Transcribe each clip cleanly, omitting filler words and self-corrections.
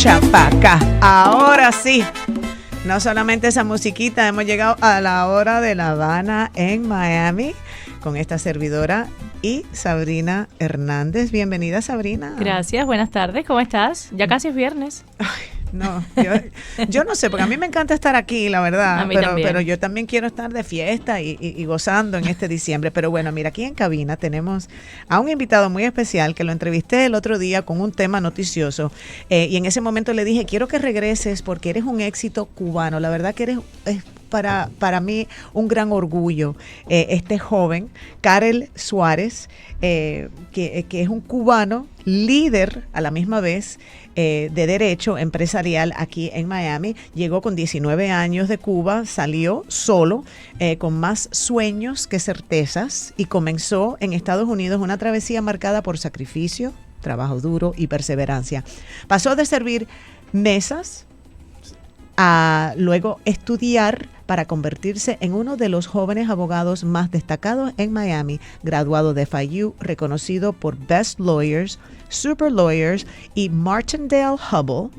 echa pa' acá. Ahora sí. No solamente esa musiquita, hemos llegado a la hora de La Habana en Miami con esta servidora y Sabrina Hernández. Bienvenida, Sabrina. Gracias, buenas tardes, ¿cómo estás? Ya casi es viernes. Ay, no, yo no sé, porque a mí me encanta estar aquí, la verdad, A mí también. pero yo también quiero estar de fiesta y gozando en este diciembre. Pero bueno, mira, aquí en cabina tenemos a un invitado muy especial que lo entrevisté el otro día con un tema noticioso y en ese momento le dije, quiero que regreses porque eres un éxito cubano. La verdad que eres para mí un gran orgullo este joven, Karel Suárez, que es un cubano líder a la misma vez de derecho empresarial aquí en Miami. Llegó con 19 años de Cuba, salió solo, con más sueños que certezas, y comenzó en Estados Unidos una travesía marcada por sacrificio, trabajo duro y perseverancia. Pasó de servir mesas a luego estudiar para convertirse en uno de los jóvenes abogados más destacados en Miami, graduado de FIU, reconocido por Best Lawyers, Super Lawyers y Martindale Hubbell.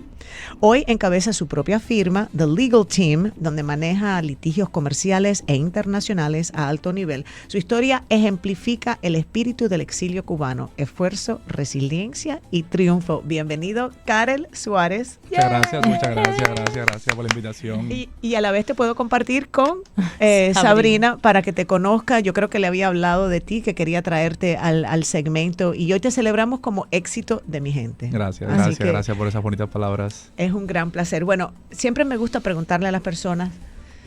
Hoy encabeza su propia firma, The Legal Team, donde maneja litigios comerciales e internacionales a alto nivel. Su historia ejemplifica el espíritu del exilio cubano, esfuerzo, resiliencia y triunfo. Bienvenido, Karel Suárez. Muchas gracias por la invitación. Y a la vez te puedo compartir con Sabrina para que te conozca. Yo creo que le había hablado de ti, que quería traerte al segmento, y hoy te celebramos como éxito de mi gente. Gracias por esas bonitas palabras. Es un gran placer. Bueno, siempre me gusta preguntarle a las personas,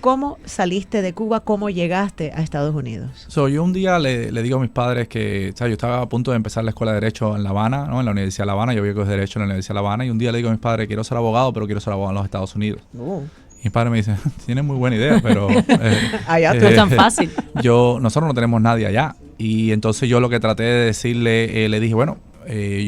¿cómo saliste de Cuba? ¿Cómo llegaste a Estados Unidos? Yo un día le digo a mis padres que, yo estaba a punto de empezar la escuela de Derecho en La Habana, ¿no? En la Universidad de La Habana. Yo vi que es Derecho en la Universidad de La Habana, y un día le digo a mis padres, quiero ser abogado, pero quiero ser abogado en los Estados Unidos. Y mis padres me dicen, tienes muy buena idea, pero allá no es tan fácil. Nosotros no tenemos nadie allá. Y entonces yo lo que traté de decirle, le dije, bueno,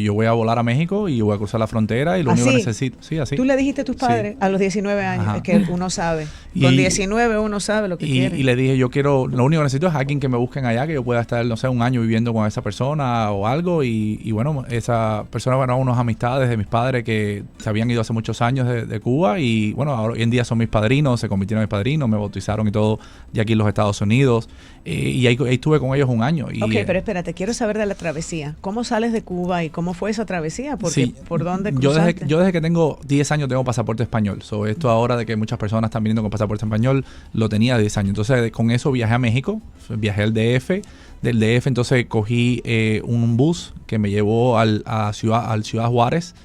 yo voy a volar a México y voy a cruzar la frontera y lo único que necesito. Sí, así. ¿Tú le dijiste a tus padres a los 19 años? Ajá. Es que uno sabe. Con 19 uno sabe lo que quiere. Y le dije, lo único que necesito es alguien que me busquen allá, que yo pueda estar, no sé, un año viviendo con esa persona o algo. Y bueno, esa persona, bueno, unas amistades de mis padres que se habían ido hace muchos años de Cuba, y bueno, ahora, hoy en día son mis padrinos, se convirtieron en mis padrinos, me bautizaron y todo, ya aquí en los Estados Unidos. Y ahí estuve con ellos un año. Ok, pero espérate, quiero saber de la travesía. ¿Cómo sales de Cuba y cómo fue esa travesía? Porque, ¿por dónde cruzaste? Yo desde que tengo 10 años tengo pasaporte español. Esto ahora de que muchas personas están viniendo con pasaporte español, lo tenía de 10 años. Entonces, con eso viajé a México, viajé al DF. Del DF, entonces cogí un bus que me llevó al Ciudad Juárez,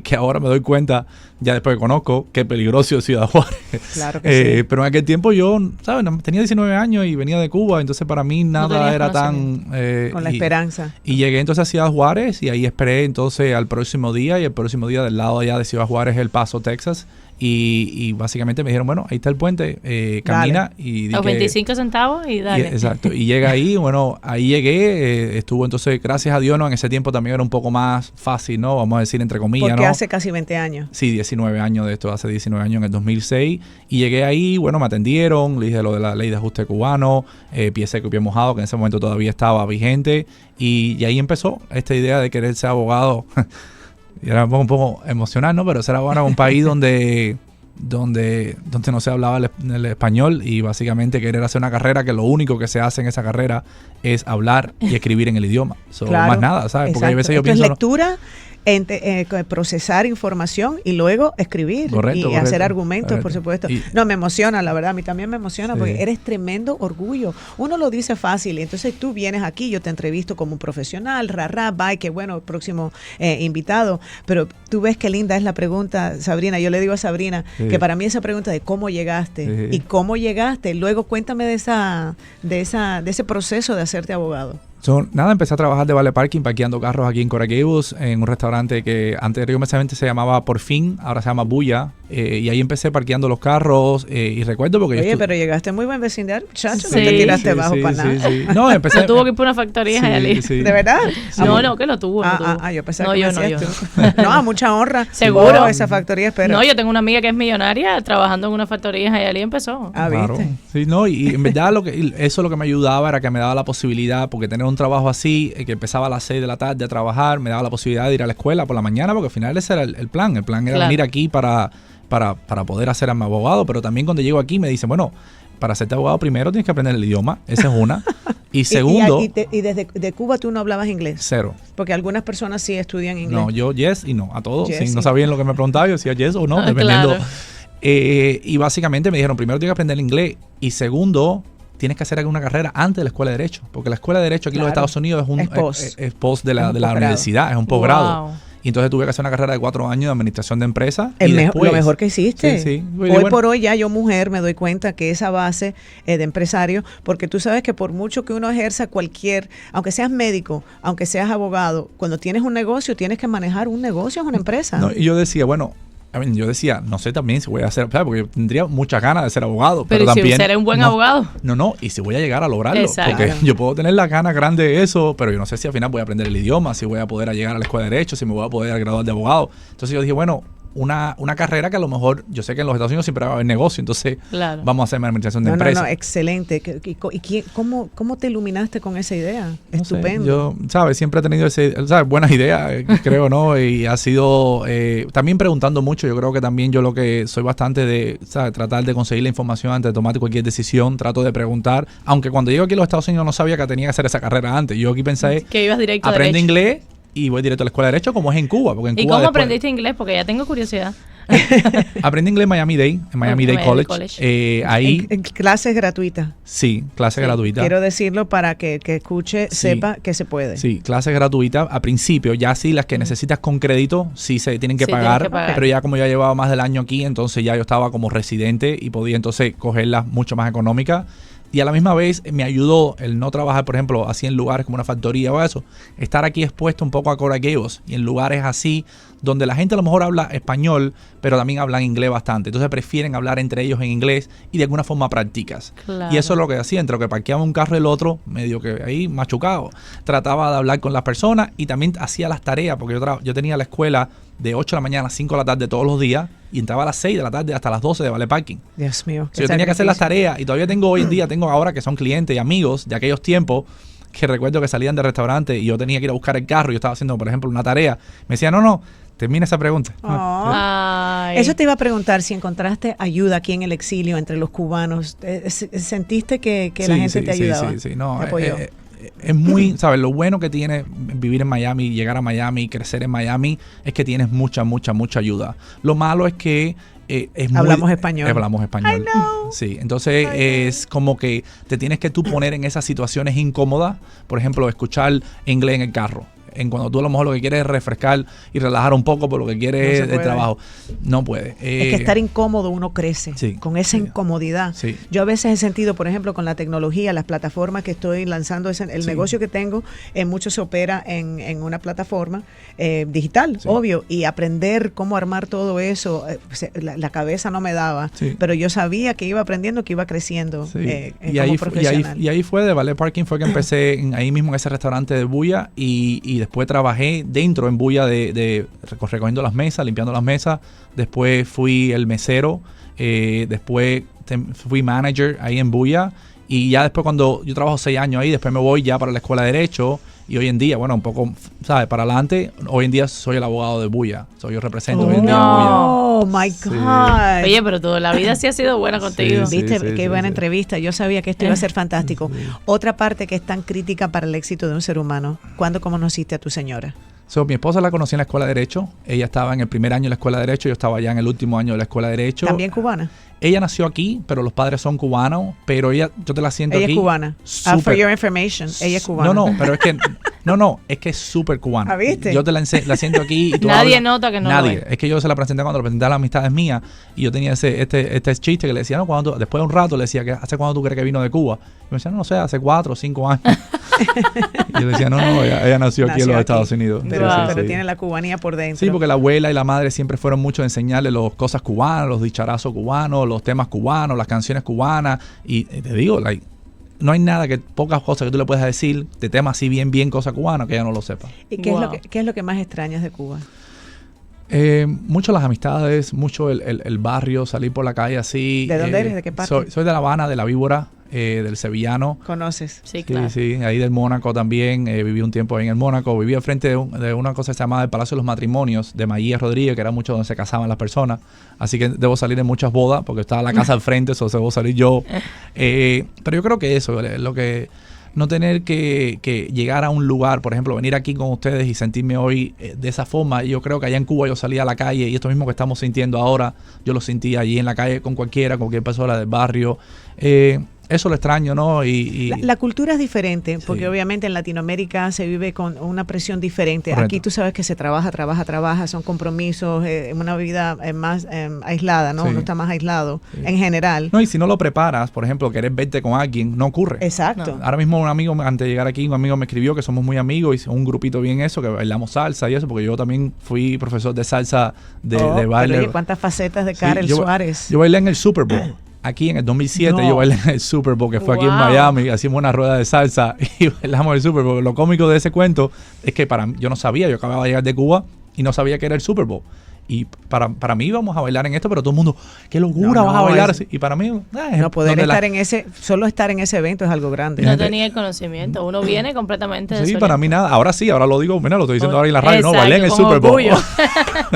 que ahora me doy cuenta, ya después que conozco, qué peligroso es Ciudad Juárez. Claro que sí. Pero en aquel tiempo yo, ¿sabes? Tenía 19 años y venía de Cuba, entonces para mí nada era tan... con la esperanza. Y llegué entonces a Ciudad Juárez, y ahí esperé entonces al próximo día, y el próximo día del lado allá de Ciudad Juárez, El Paso, Texas. Y básicamente me dijeron, bueno, ahí está el puente, camina. Y los 25 centavos y dale. Exacto, y llega ahí, bueno, ahí llegué, estuvo entonces, gracias a Dios, ¿no? En ese tiempo también era un poco más fácil, ¿no? Vamos a decir, entre comillas, porque ¿no? hace casi 20 años. Sí, 19 años de esto, hace 19 años, en el 2006, y llegué ahí, bueno, me atendieron, le dije lo de la ley de ajuste cubano, pie seco y pie mojado, que en ese momento todavía estaba vigente, y ahí empezó esta idea de querer ser abogado. Y era un poco emocional, ¿no? Pero ser abogado en un país donde no se hablaba el español, y básicamente querer hacer una carrera que lo único que se hace en esa carrera es hablar y escribir en el idioma. Claro, más nada, ¿sabes? Porque exacto. a veces yo Esto pienso... es lectura, procesar información y luego escribir. Correcto. Hacer argumentos, correcto. Por supuesto. No, me emociona, la verdad, a mí también me emociona, sí. Porque eres tremendo orgullo. Uno lo dice fácil, y entonces tú vienes aquí, yo te entrevisto como un profesional, bye, qué bueno, próximo invitado, pero tú ves qué linda es la pregunta, Sabrina. Yo le digo a Sabrina que para mí esa pregunta de cómo llegaste y cómo llegaste, luego cuéntame de ese proceso de hacerte abogado. Empecé a trabajar de valet parking, parqueando carros aquí en Coral Gables, en un restaurante que anteriormente se llamaba Por Fin, ahora se llama Bulla, Y ahí empecé parqueando los carros y recuerdo porque... Oye, pero llegaste muy buen vecindario, muchacho, no te tiraste bajo para nada. Sí. No, empecé... No tuvo que ir por una factoría allí. Sí. ¿De verdad? Sí. No, que lo tuvo. Yo pensaba que No, a mucha honra. Seguro. Esa factoría espera. No, yo tengo una amiga que es millonaria trabajando en una factoría en Hialeah empezó. Claro. ¿Viste? Sí, no, y en verdad eso lo que me ayudaba era que me daba la posibilidad, porque tener un trabajo así, que empezaba a las 6 de la tarde a trabajar, me daba la posibilidad de ir a la escuela por la mañana, porque al final ese era el plan. El plan era venir aquí para poder hacerme abogado, pero también cuando llego aquí me dicen, bueno, para hacerte abogado primero tienes que aprender el idioma, esa es una. Y segundo... ¿Y desde de Cuba tú no hablabas inglés? Cero. Porque algunas personas sí estudian inglés. No, yo yes y no, a todos. Yes, si no sabían lo que me preguntaba, yo decía yes o no, dependiendo. Claro. Y básicamente me dijeron, primero tienes que aprender el inglés y segundo... tienes que hacer alguna carrera antes de la escuela de Derecho, porque la escuela de Derecho aquí en los Estados Unidos es post de la universidad, es un posgrado. Wow. Y entonces tuve que hacer una carrera de 4 años de administración de empresas. Lo mejor que hiciste. Sí. Hoy por hoy ya yo mujer me doy cuenta que esa base de empresario, porque tú sabes que por mucho que uno ejerza aunque seas médico, aunque seas abogado, cuando tienes un negocio tienes que manejar un negocio, es una empresa. No, y yo decía, bueno... no sé también si voy a ser, porque yo tendría muchas ganas de ser abogado. Pero también, si seré un buen abogado. No, y si voy a llegar a lograrlo. Exacto. Porque yo puedo tener la gana grande de eso, pero yo no sé si al final voy a aprender el idioma, si voy a poder llegar a la escuela de Derecho, si me voy a poder graduar de abogado. Entonces yo dije, bueno, una carrera que a lo mejor, yo sé que en los Estados Unidos siempre va a haber negocio, entonces vamos a hacer administración de empresas. No, excelente. ¿Y cómo te iluminaste con esa idea? No Estupendo. Sé, yo, siempre he tenido buenas ideas, creo, ¿no? Y ha sido también preguntando mucho. Yo creo que también yo lo que soy bastante de, tratar de conseguir la información antes de tomar cualquier decisión. Trato de preguntar, aunque cuando llego aquí a los Estados Unidos no sabía que tenía que hacer esa carrera antes. Yo aquí pensé que ibas directo a aprende Derecho. Inglés y voy directo a la escuela de Derecho, como es en Cuba. Porque en ¿Y Cuba cómo aprendiste inglés? Porque ya tengo curiosidad. Aprendí inglés en Miami-Dade College. Ahí en clases gratuitas. Sí, clases gratuitas. Quiero decirlo para que escuche, sepa que se puede. Sí, clases gratuitas. A principio, ya sí, las que necesitas con crédito, sí se tienen que pagar. Pero ya como ya llevaba más del año aquí, entonces ya yo estaba como residente y podía entonces cogerlas mucho más económicas. Y a la misma vez me ayudó el no trabajar, por ejemplo, así en lugares como una factoría o eso. Estar aquí expuesto un poco a Coral Gables y en lugares así donde la gente a lo mejor habla español, pero también hablan inglés bastante. Entonces prefieren hablar entre ellos en inglés y de alguna forma practicas. Claro. Y eso es lo que hacía. Entre lo que parqueaba un carro y el otro, medio que ahí machucado. Trataba de hablar con las personas y también hacía las tareas, porque yo tenía la escuela de 8 de la mañana a 5 de la tarde todos los días y entraba a las 6 de la tarde hasta las 12 de Valet Parking. Dios mío. Yo tenía que hacer las tareas y todavía hoy en día tengo ahora que son clientes y amigos de aquellos tiempos que recuerdo que salían de restaurante y yo tenía que ir a buscar el carro. Yo estaba haciendo, por ejemplo, una tarea. Me decía, no, termina esa pregunta. Eso te iba a preguntar, si encontraste ayuda aquí en el exilio entre los cubanos. ¿Sentiste que la gente te ayudaba? Sí. No, ¿Te apoyó? Es muy, ¿sabes? Lo bueno que tiene vivir en Miami, llegar a Miami, crecer en Miami, es que tienes mucha ayuda. Lo malo es que hablamos español. Hablamos español. I know. Sí, entonces es como que te tienes que tú poner en esas situaciones incómodas. Por ejemplo, escuchar inglés en el carro. Cuando tú a lo mejor lo que quieres es refrescar y relajar un poco por lo que quieres del trabajo. No puede. Es que estar incómodo uno crece con esa incomodidad. Sí. Yo a veces he sentido, por ejemplo, con la tecnología, las plataformas que estoy lanzando, el negocio que tengo, mucho se opera en una plataforma digital, obvio, y aprender cómo armar todo eso, la cabeza no me daba, pero yo sabía que iba aprendiendo, que iba creciendo como profesional. Y ahí fue de Valet Parking, fue que empecé ahí mismo en ese restaurante de Bulla y después trabajé dentro en Bulla recogiendo las mesas, limpiando las mesas. Después fui el mesero. Después fui manager ahí en Bulla. Y ya después cuando yo trabajo 6 años ahí, después me voy ya para la escuela de Derecho. Y hoy en día, bueno, un poco, ¿sabes? Para adelante, hoy en día soy el abogado de Bulla. Yo represento hoy en día a Bulla. Oh, my God. Oye, pero toda la vida sí ha sido buena contigo. ¿Viste? Qué buena entrevista. Yo sabía que esto iba a ser fantástico. Otra parte que es tan crítica para el éxito de un ser humano. ¿Cuándo conociste a tu señora? Mi esposa la conocí en la escuela de Derecho. Ella estaba en el primer año de la escuela de Derecho. Yo estaba ya en el último año de la escuela de Derecho. ¿También cubana? Ella nació aquí, pero los padres son cubanos. Pero yo te la siento aquí. Ella es cubana. For your information, ella es cubana. Pero es que... es que es súper cubana. ¿Viste? Yo te la siento aquí y tú Nadie nota que no Nadie. lo es. Es que yo se la presenté cuando lo presenté a las amistades mías y yo tenía este chiste que le decía, después de un rato le decía, ¿hace cuándo tú crees que vino de Cuba? Y me decía, no sé, hace 4 o 5 años. Y yo decía, no, ella nació aquí en los Estados Unidos. Pero tiene la cubanía por dentro. Sí, porque la abuela y la madre siempre fueron mucho de enseñarle las cosas cubanas, los dicharazos cubanos, los temas cubanos, las canciones cubanas. Y te digo, no hay nada, pocas cosas que tú le puedas decir de temas así bien cosa cubana que ella no lo sepa. ¿Y qué es lo que más extrañas de Cuba? Mucho las amistades, mucho el barrio, salir por la calle así. ¿De dónde eres? ¿De qué parte? Soy de La Habana, de La Víbora, del Sevillano. ¿Conoces? Sí, claro. Sí, ahí del Mónaco también. Viví un tiempo ahí en el Mónaco. Viví al frente de una cosa que se llamaba el Palacio de los Matrimonios de Maía Rodríguez, que era mucho donde se casaban las personas. Así que debo salir en muchas bodas porque estaba la casa al frente, eso debo salir yo. Pero yo creo que eso, lo que... No tener que llegar a un lugar, por ejemplo, venir aquí con ustedes y sentirme hoy de esa forma. Yo creo que allá en Cuba yo salía a la calle y esto mismo que estamos sintiendo ahora, yo lo sentía allí en la calle con cualquier persona del barrio. Eso lo extraño, ¿no? La cultura es diferente, porque sí. Obviamente en Latinoamérica se vive con una presión diferente. Correcto. Aquí tú sabes que se trabaja, son compromisos, una vida más aislada, ¿no? Sí. Uno está más aislado en general. No, y si no lo preparas, por ejemplo, querer verte con alguien, no ocurre. Exacto. No. Ahora mismo un amigo, antes de llegar aquí, un amigo me escribió que somos muy amigos y un grupito bien eso, que bailamos salsa y eso, porque yo también fui profesor de salsa de baile. Pero oye, ¿cuántas facetas de Karel Suárez? Yo bailé en el Super Bowl. Aquí en el 2007 yo bailé en el Super Bowl, que fue aquí en Miami, hacíamos una rueda de salsa y bailamos el Super Bowl. Lo cómico de ese cuento es que yo no sabía, yo acababa de llegar de Cuba y no sabía que era el Super Bowl. Y para mí íbamos a bailar en esto, pero todo el mundo, qué locura, vas a bailar así. Y para mí, no poder solo estar en ese evento es algo grande. No tenía el conocimiento, uno viene completamente de para mí nada. Ahora sí, ahora lo digo, mira, lo estoy diciendo ahora en la radio, exacto, no, bailé en el Super Bowl.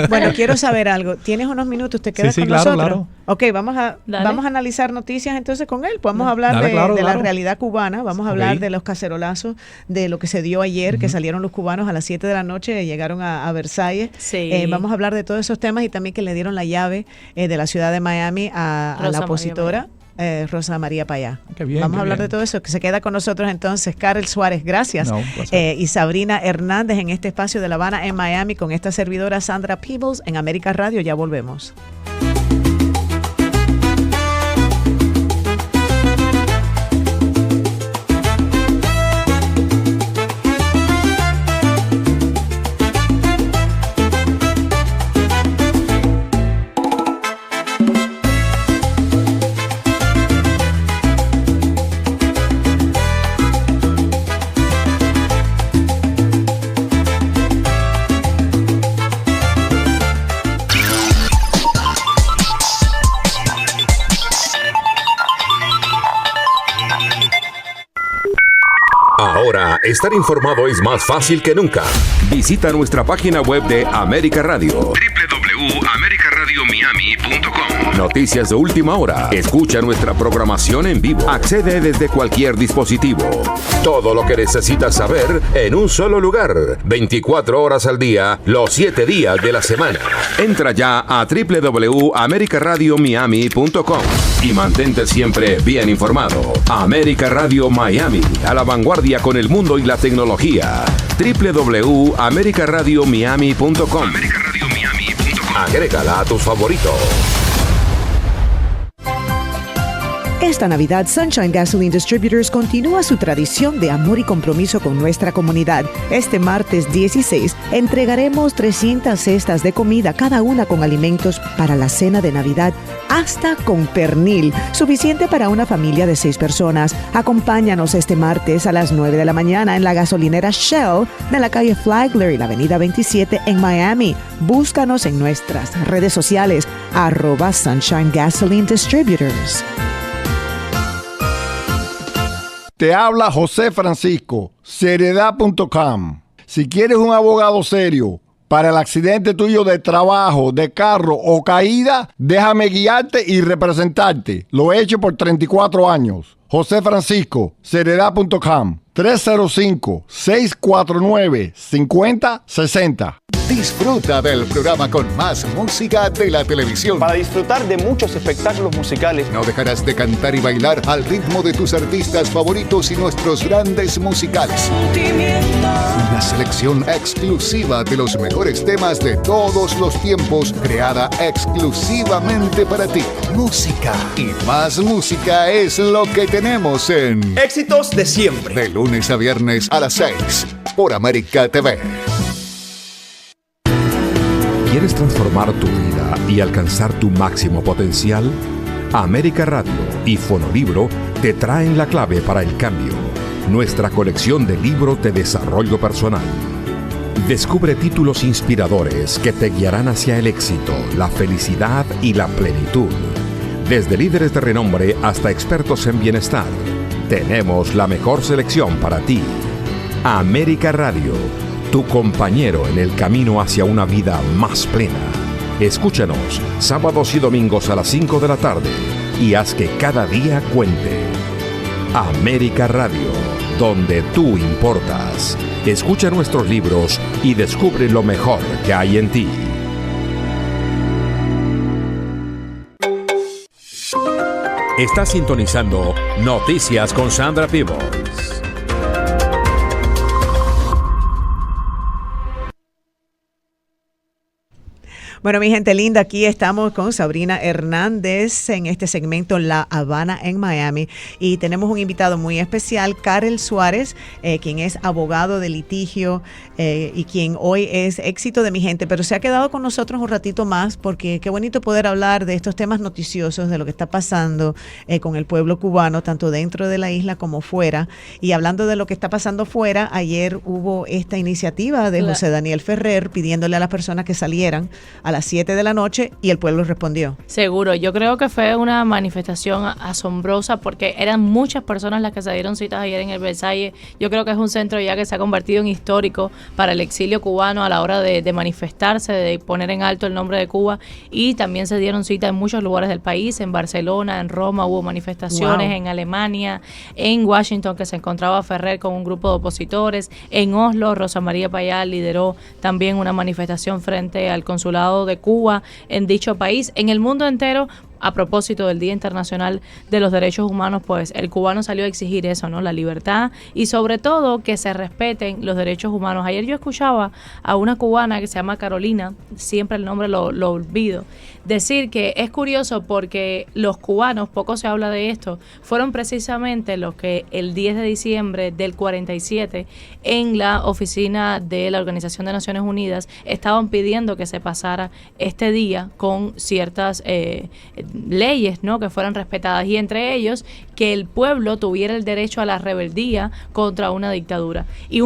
Bueno, quiero saber algo. ¿Tienes unos minutos? ¿Te quedas con nosotros? Claro. Ok, vamos a analizar noticias entonces con él. Podemos hablar de la realidad cubana, vamos a hablar de los cacerolazos, de lo que se dio ayer, que salieron los cubanos a las 7 de la noche, llegaron a Versalles. Sí. Vamos a hablar de todos esos temas y también que le dieron la llave de la ciudad de Miami a la opositora Rosa María Payá. Vamos a hablar de todo eso. Que se queda con nosotros entonces Karel Suárez, gracias. Y Sabrina Hernández en este espacio de La Habana en Miami con esta servidora Sandra Peebles en América Radio. Ya volvemos. Ahora, estar informado es más fácil que nunca. Visita nuestra página web de América Radio. www.americaradiomiami.com. Noticias de última hora. Escucha nuestra programación en vivo. Accede desde cualquier dispositivo. Todo lo que necesitas saber en un solo lugar. 24 horas al día, los 7 días de la semana. Entra ya a www.americaradiomiami.com y mantente siempre bien informado. América Radio Miami, a la vanguardia con el mundo y la tecnología. www.americaradiomiami.com. Agrégala a tus favoritos. Esta Navidad, Sunshine Gasoline Distributors continúa su tradición de amor y compromiso con nuestra comunidad. Este martes 16 entregaremos 300 cestas de comida, cada una con alimentos para la cena de Navidad, hasta con pernil, suficiente para una familia de 6 personas. Acompáñanos este martes a las 9 de la mañana en la gasolinera Shell de la calle Flagler y la avenida 27 en Miami. Búscanos en nuestras redes sociales, @Sunshine Gasoline Distributors. Te habla José Francisco, seriedad.com. Si quieres un abogado serio para el accidente tuyo de trabajo, de carro o caída, déjame guiarte y representarte. Lo he hecho por 34 años. José Francisco, seriedad.com. 305-649-5060. Disfruta del programa con más música de la televisión. Para disfrutar de muchos espectáculos musicales. No dejarás de cantar y bailar al ritmo de tus artistas favoritos y nuestros grandes musicales. Una selección exclusiva de los mejores temas de todos los tiempos, creada exclusivamente para ti. Música y más música es lo que tenemos en Éxitos de siempre. De lunes a viernes a las 6 por América TV. ¿Quieres transformar tu vida y alcanzar tu máximo potencial? América Radio y Fonolibro te traen la clave para el cambio. Nuestra colección de libros de desarrollo personal. Descubre títulos inspiradores que te guiarán hacia el éxito, la felicidad y la plenitud. Desde líderes de renombre hasta expertos en bienestar, tenemos la mejor selección para ti. América Radio, tu compañero en el camino hacia una vida más plena. Escúchanos sábados y domingos a las 5 de la tarde y haz que cada día cuente. América Radio, donde tú importas. Escucha nuestros libros y descubre lo mejor que hay en ti. Estás sintonizando Noticias con Sandra Peebles. Bueno, mi gente linda, aquí estamos con Sabrina Hernández en este segmento La Habana en Miami y tenemos un invitado muy especial, Karel Suárez, quien es abogado de litigio y quien hoy es éxito de mi gente, pero se ha quedado con nosotros un ratito más porque qué bonito poder hablar de estos temas noticiosos, de lo que está pasando con el pueblo cubano, tanto dentro de la isla como fuera. Y hablando de lo que está pasando fuera, ayer hubo esta iniciativa de José Daniel Ferrer pidiéndole a las personas que salieran a las 7 de la noche y el pueblo respondió. Seguro, yo creo que fue una manifestación asombrosa porque eran muchas personas las que se dieron citas ayer en el Versalles. Yo creo que es un centro ya que se ha convertido en histórico para el exilio cubano a la hora de manifestarse, de poner en alto el nombre de Cuba, y también se dieron cita en muchos lugares del país, en Barcelona, en Roma hubo manifestaciones, en Alemania, en Washington que se encontraba Ferrer con un grupo de opositores, en Oslo Rosa María Payá lideró también una manifestación frente al consulado de Cuba en dicho país. En el mundo entero, a propósito del Día Internacional de los Derechos Humanos, pues el cubano salió a exigir eso, ¿no? La libertad y sobre todo que se respeten los derechos humanos. Ayer yo escuchaba a una cubana que se llama Carolina, siempre el nombre lo olvido, decir que es curioso porque los cubanos, poco se habla de esto, fueron precisamente los que el 10 de diciembre del 47 en la oficina de la Organización de Naciones Unidas estaban pidiendo que se pasara este día con ciertas leyes, ¿no?, que fueran respetadas, y entre ellos que el pueblo tuviera el derecho a la rebeldía contra una dictadura. Y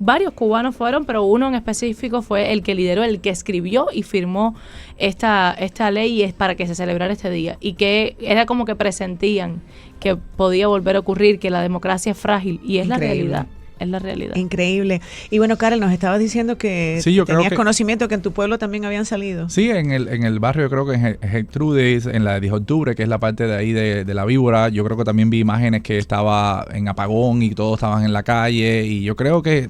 varios cubanos fueron, pero uno en específico fue el que lideró, el que escribió y firmó esta ley, y es para que se celebrara este día, y que era como que presentían que podía volver a ocurrir, que la democracia es frágil, y es la realidad. Es la realidad. Increíble. Y bueno, Karel, nos estabas diciendo que tenías conocimiento que en tu pueblo también habían salido. Sí, en el barrio, yo creo que en Gertrudis, en la de 10 de octubre, que es la parte de ahí de la víbora, yo creo que también vi imágenes que estaba en apagón y todos estaban en la calle, y yo creo que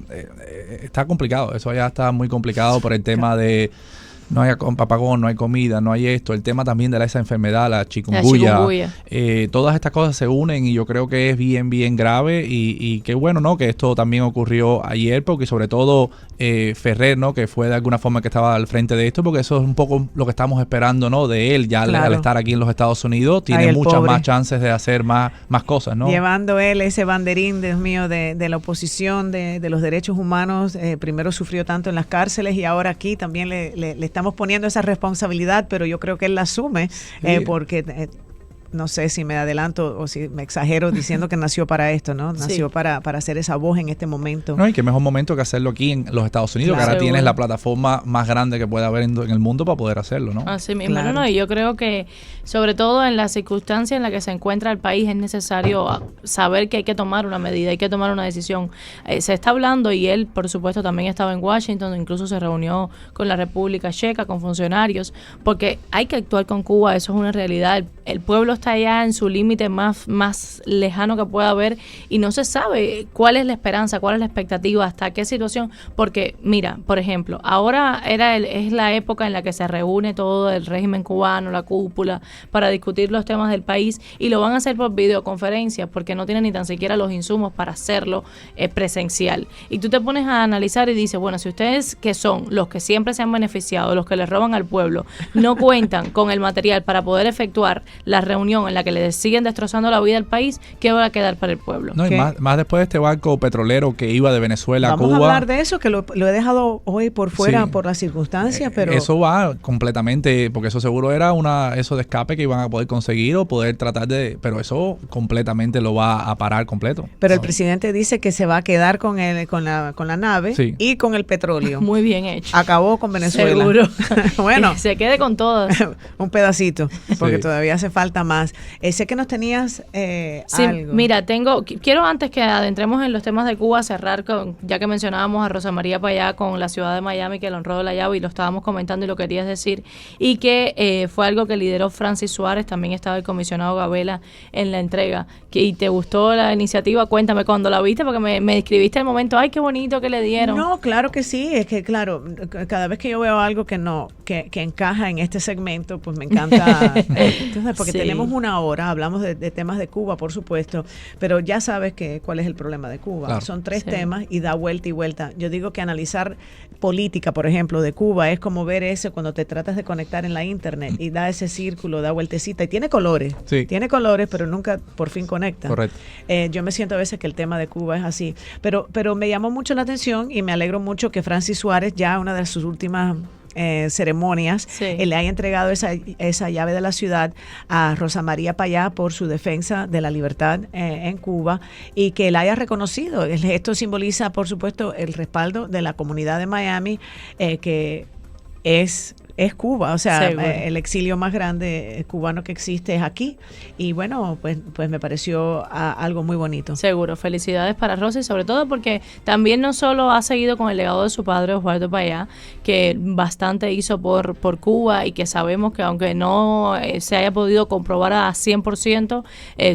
está complicado, eso allá está muy complicado por el tema de no hay apagón, no hay comida, no hay esto, el tema también de esa enfermedad, la chikungunya. Todas estas cosas se unen y yo creo que es bien, bien grave, y qué bueno, ¿no?, que esto también ocurrió ayer, porque sobre todo Ferrer, ¿no?, que fue de alguna forma que estaba al frente de esto, porque eso es un poco lo que estamos esperando, ¿no?, de él, ya al estar aquí en los Estados Unidos, tiene muchas más chances de hacer más cosas, ¿no? Llevando él ese banderín, Dios mío, de la oposición, de los derechos humanos, primero sufrió tanto en las cárceles y ahora aquí también le estamos poniendo esa responsabilidad, pero yo creo que él la asume, porque no sé si me adelanto o si me exagero diciendo que nació para esto, ¿no? Nació para hacer esa voz en este momento. No, y qué mejor momento que hacerlo aquí en los Estados Unidos, que ahora tienes la plataforma más grande que puede haber en el mundo para poder hacerlo, ¿no? Así mismo, no, y yo creo que sobre todo en la circunstancia en la que se encuentra el país es necesario saber que hay que tomar una medida, hay que tomar una decisión. Se está hablando, y él por supuesto también estaba en Washington, incluso se reunió con la República Checa, con funcionarios, porque hay que actuar con Cuba, eso es una realidad. El pueblo está está ya en su límite más lejano que pueda haber y no se sabe cuál es la esperanza, cuál es la expectativa, hasta qué situación, porque mira, por ejemplo, ahora es la época en la que se reúne todo el régimen cubano, la cúpula, para discutir los temas del país y lo van a hacer por videoconferencias porque no tienen ni tan siquiera los insumos para hacerlo presencial. Y tú te pones a analizar y dices, bueno, si ustedes que son los que siempre se han beneficiado, los que les roban al pueblo, no cuentan con el material para poder efectuar la reunión en la que le siguen destrozando la vida al país, ¿qué va a quedar para el pueblo? No, y más después de este barco petrolero que iba de Venezuela a Cuba. Vamos a hablar de eso, que lo he dejado hoy por fuera por las circunstancias, pero... Eso va completamente, porque eso seguro era eso de escape que iban a poder conseguir o poder tratar de... Pero eso completamente lo va a parar completo. Pero el presidente dice que se va a quedar con la nave y con el petróleo. Muy bien hecho. Acabó con Venezuela. Seguro. Bueno. Se quede con todas. Un pedacito, porque todavía hace falta más. Sé que nos tenías algo. Mira, quiero antes que adentremos en los temas de Cuba, cerrar con, ya que mencionábamos a Rosa María Payá con la ciudad de Miami, que le honró la llave y lo estábamos comentando y lo querías decir, y que fue algo que lideró Francis Suárez, también estaba el comisionado Gabela en la entrega. ¿Y te gustó la iniciativa? Cuéntame, cuando la viste, porque me describiste el momento, ¡ay, qué bonito que le dieron! No, claro que sí, es que claro, cada vez que yo veo algo que encaja en este segmento, pues me encanta, entonces, porque tenemos una hora, hablamos de temas de Cuba, por supuesto, pero ya sabes cuál es el problema de Cuba. Claro. Son 3 temas y da vuelta y vuelta. Yo digo que analizar política, por ejemplo, de Cuba es como ver eso cuando te tratas de conectar en la internet y da ese círculo, da vueltecita y tiene colores, pero nunca por fin conecta. Correcto. Yo me siento a veces que el tema de Cuba es así, pero me llamó mucho la atención y me alegro mucho que Francis Suárez, ya una de sus últimas ceremonias, le haya entregado esa llave de la ciudad a Rosa María Payá por su defensa de la libertad en Cuba y que la haya reconocido. Esto simboliza, por supuesto, el respaldo de la comunidad de Miami, que es Cuba, o sea, el exilio más grande cubano que existe es aquí y bueno, pues me pareció algo muy bonito. Seguro, felicidades para Rosa y sobre todo porque también no solo ha seguido con el legado de su padre Osvaldo Payá, que bastante hizo por Cuba y que sabemos que aunque no se haya podido comprobar a 100%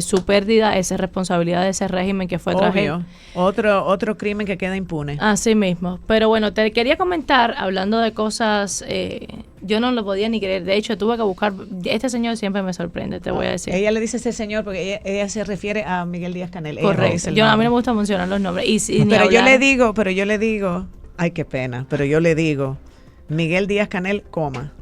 su pérdida es responsabilidad de ese régimen que fue tragedia. Otro crimen que queda impune. Así mismo, pero bueno, te quería comentar, hablando de cosas... yo no lo podía ni creer. De hecho, tuve que buscar... Este señor siempre me sorprende, te voy a decir. Ella le dice ese señor porque ella se refiere a Miguel Díaz-Canel. Correcto. A mí no me gusta mencionar los nombres. Pero yo le digo... Ay, qué pena. Pero yo le digo... Miguel Díaz-Canel, coma.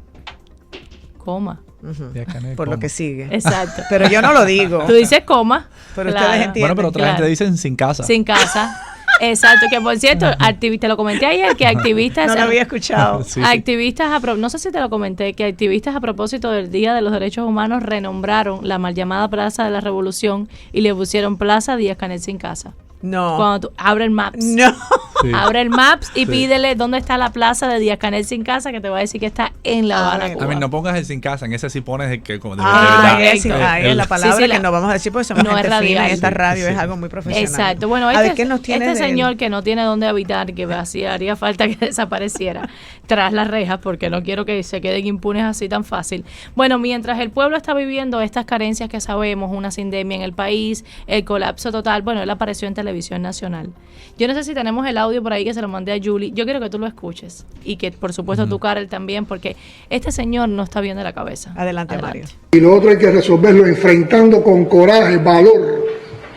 Uh-huh. Por lo que sigue. Exacto. Pero yo no lo digo. Tú dices coma. Pero ustedes entienden. Bueno, pero otra gente dicen sin casa. Sin casa. Exacto, que por cierto, te lo comenté ayer, que activistas... No lo había escuchado. Activistas, no sé si te lo comenté, que activistas a propósito del Día de los Derechos Humanos renombraron la mal llamada Plaza de la Revolución y le pusieron Plaza Díaz-Canel sin casa. No. Cuando tú abre el Maps. No. Sí. Abre el Maps y pídele dónde está la plaza de Díaz-Canel sin casa, que te va a decir que está en La Habana, Cuba. A mí no pongas el sin casa, en ese sí pones el que... es la palabra que no vamos a decir porque somos no gente es fina en esta radio, es algo muy profesional. Exacto. Bueno, este señor que no tiene dónde habitar, que haría falta que desapareciera tras las rejas, porque no quiero que se queden impunes así tan fácil. Bueno, mientras el pueblo está viviendo estas carencias que sabemos, una sindemia en el país, el colapso total, bueno, él apareció en televisión nacional. Yo no sé si tenemos el audio por ahí que se lo mandé a Julie. Yo quiero que tú lo escuches y que por supuesto tú, Karel, también, porque este señor no está bien de la cabeza. Adelante. Mario. Y lo otro hay que resolverlo enfrentando con coraje, valor,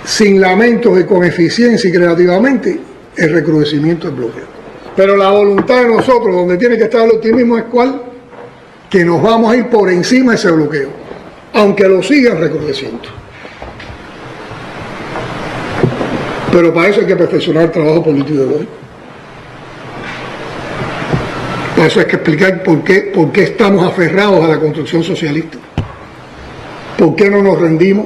sin lamentos y con eficiencia y creativamente el recrudecimiento del bloqueo. Pero la voluntad de nosotros, donde tiene que estar el optimismo, es cuál, que nos vamos a ir por encima de ese bloqueo, aunque lo sigan recrudeciendo. Pero para eso hay que perfeccionar el trabajo político de hoy. Para eso hay que explicar por qué estamos aferrados a la construcción socialista. ¿Por qué no nos rendimos?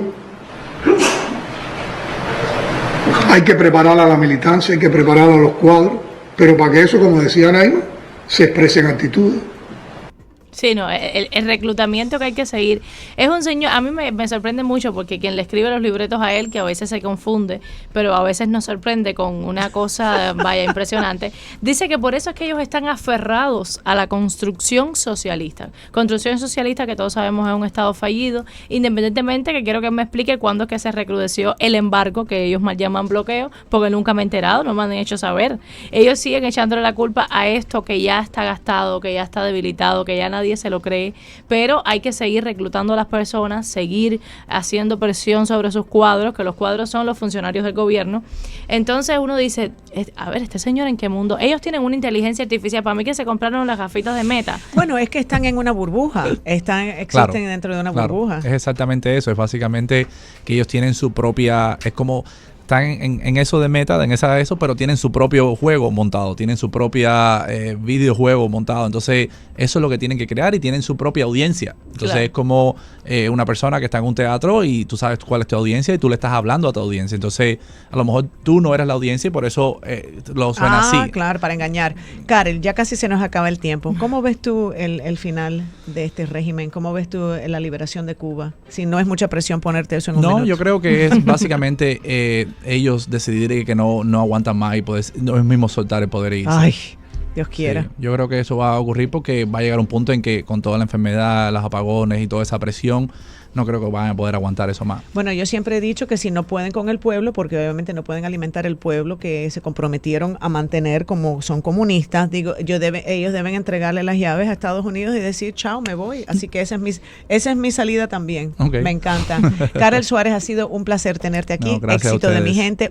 Hay que preparar a la militancia, hay que preparar a los cuadros, pero para que eso, como decía Naima, se expresen actitudes. Sí, no, el reclutamiento que hay que seguir. Es un señor, a mí me sorprende mucho porque quien le escribe los libretos a él, que a veces se confunde, pero a veces nos sorprende con una cosa, vaya, impresionante, dice que por eso es que ellos están aferrados a la construcción socialista. Construcción socialista que todos sabemos es un estado fallido, independientemente que quiero que me explique cuándo es que se recrudeció el embargo, que ellos mal llaman bloqueo, porque nunca me he enterado, no me han hecho saber. Ellos siguen echándole la culpa a esto que ya está gastado, que ya está debilitado, que ya nadie se lo cree, pero hay que seguir reclutando a las personas, seguir haciendo presión sobre sus cuadros, que los cuadros son los funcionarios del gobierno. Entonces uno dice, a ver, este señor en qué mundo, ellos tienen una inteligencia artificial, para mí que se compraron las gafitas de Meta. Bueno, es que están en una burbuja, existen dentro de una burbuja. Es exactamente eso, es básicamente que ellos tienen su propia, es como están en eso de Meta, en esa de eso, pero tienen su propio juego montado, tienen su propia videojuego montado. Entonces, eso es lo que tienen que crear y tienen su propia audiencia. Entonces, claro, es como una persona que está en un teatro y tú sabes cuál es tu audiencia y tú le estás hablando a tu audiencia. Entonces, a lo mejor tú no eres la audiencia y por eso lo suena así. Claro, para engañar. Karel, ya casi se nos acaba el tiempo. ¿Cómo ves tú el final de este régimen? ¿Cómo ves tú la liberación de Cuba? Si no es mucha presión ponerte eso en un minuto. No, yo creo que es básicamente ellos decidir que no aguantan más y no es mismo soltar el poder y irse. Ay, Dios quiera. Sí, yo creo que eso va a ocurrir porque va a llegar un punto en que con toda la enfermedad, los apagones y toda esa presión, no creo que van a poder aguantar eso más. Bueno, yo siempre he dicho que si no pueden con el pueblo, porque obviamente no pueden alimentar el pueblo que se comprometieron a mantener como son comunistas, digo, ellos deben entregarle las llaves a Estados Unidos y decir, chao, me voy. Así que esa es mi salida también. Okay. Me encanta. Karel Suárez, ha sido un placer tenerte aquí. No, gracias Éxito a de mi gente.